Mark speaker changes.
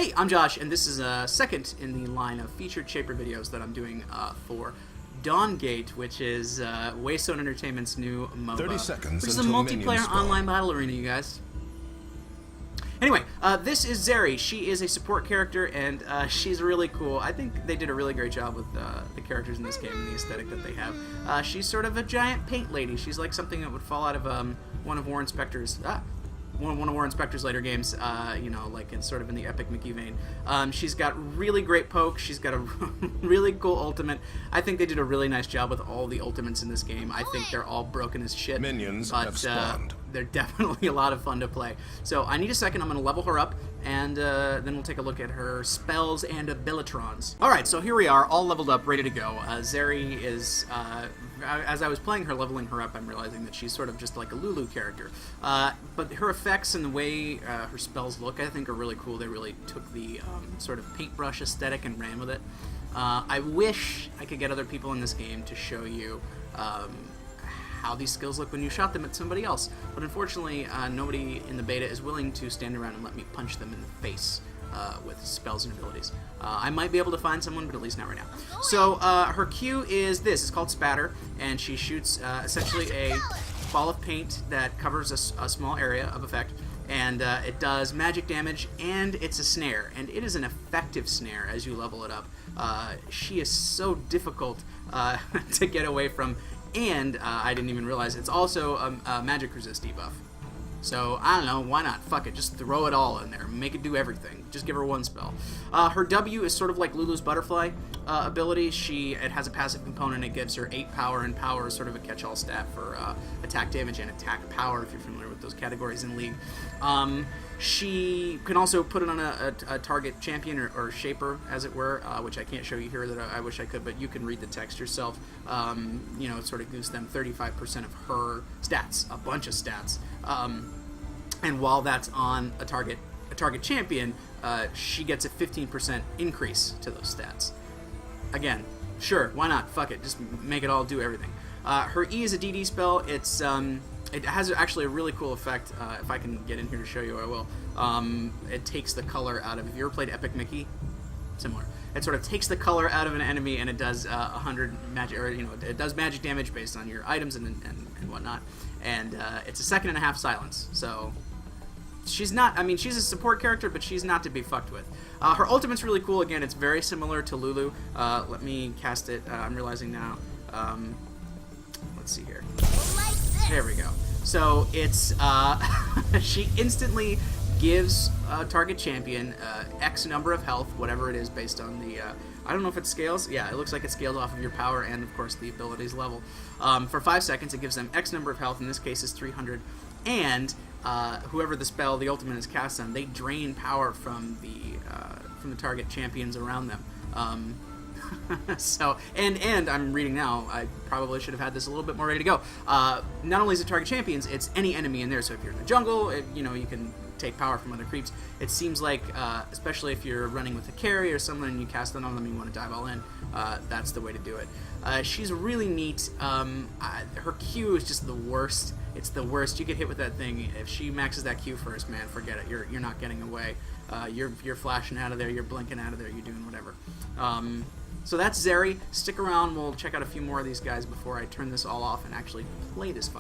Speaker 1: Hey, I'm Josh, and this is second in the line of featured Shaper videos that I'm doing for Dawngate, which is Waystone Entertainment's new MOBA.
Speaker 2: 30 seconds
Speaker 1: which is a
Speaker 2: until
Speaker 1: multiplayer
Speaker 2: minions spawn.
Speaker 1: online battle arena, you guys. Anyway, this is Zeri. She is a support character, and she's really cool. I think they did a really great job with the characters in this game and the aesthetic that they have. She's sort of a giant paint lady. She's like something that would fall out of one of Warren Spector's one of Warren Spector's later games. You know, like it's sort of in the Epic Mickey vein. She's got really great poke. She's got a really cool ultimate. I think they did a really nice job with all the ultimates in this game. I think they're all broken as shit.
Speaker 2: Minions
Speaker 1: but,
Speaker 2: have spawned.
Speaker 1: They're definitely a lot of fun to play. So I need a second. I'm going to level her up, and then we'll take a look at her spells and abilitrons. Alright, so here we are, all leveled up, ready to go. Zeri is, as I was playing her, leveling her up, I'm realizing that she's sort of just like a Lulu character. But her effects and the way her spells look, I think, are really cool. They really took the sort of paintbrush aesthetic and ran with it. I wish I could get other people in this game to show you how these skills look when you shot them at somebody else. But unfortunately, nobody in the beta is willing to stand around and let me punch them in the face with spells and abilities. I might be able to find someone, but at least not right now. So her Q is this. It's called Spatter, and she shoots essentially a ball of paint that covers a small area of effect, and it does magic damage, and it's a snare, and it is an effective snare as you level it up. She is so difficult to get away from, and I didn't even realize it's also a magic resist debuff. So, I don't know, why not? Fuck it, just throw it all in there. Make it do everything. Just give her one spell. Her W is sort of like Lulu's butterfly ability. It has a passive component. It gives her 8 power, and power is sort of a catch-all stat for attack damage and attack power, if you're familiar with those categories in League. She can also put it on a target champion or shaper, as it were, which I can't show you here that I wish I could, but you can read the text yourself. You know, it sort of gives them 35% of her stats, a bunch of stats. And while that's on a target champion, she gets a 15% increase to those stats. Again, sure, why not? Fuck it, just make it all do everything. Her E is a DD spell. It has actually a really cool effect. If I can get in here to show you, I will. It takes the color out of. If you ever played Epic Mickey, similar. It sort of takes the color out of an enemy, and it does 100 magic, or it does magic damage based on your items and whatnot. And it's a 1.5 seconds silence. So she's not. I mean, she's a support character, but she's not to be fucked with. Her ultimate's really cool. Again, it's very similar to Lulu. Let me cast it. I'm realizing now. Let's see here. There we go. So it's she instantly gives a target champion X number of health, whatever it is, based on the I don't know if it scales. Yeah, it looks like it scales off of your power and, of course, the abilities level. For 5 seconds, it gives them X number of health. In this case, is 300. And whoever the spell, the ultimate, is cast on, they drain power from the target champions around them. So, and I'm reading now, I probably should have had this a little bit more ready to go. Not only is it target champions, it's any enemy in there. So if you're in the jungle, you know, you can take power from other creeps. It seems like, especially if you're running with a carry or someone and you cast it on them and you want to dive all in, that's the way to do it. She's really neat. Her Q is just the worst. It's the worst. You get hit with that thing. If she maxes that Q first, man, forget it. You're not getting away. You're flashing out of there. You're blinking out of there. You're doing whatever. So that's Zeri. Stick around. We'll check out a few more of these guys before I turn this all off and actually play this fight.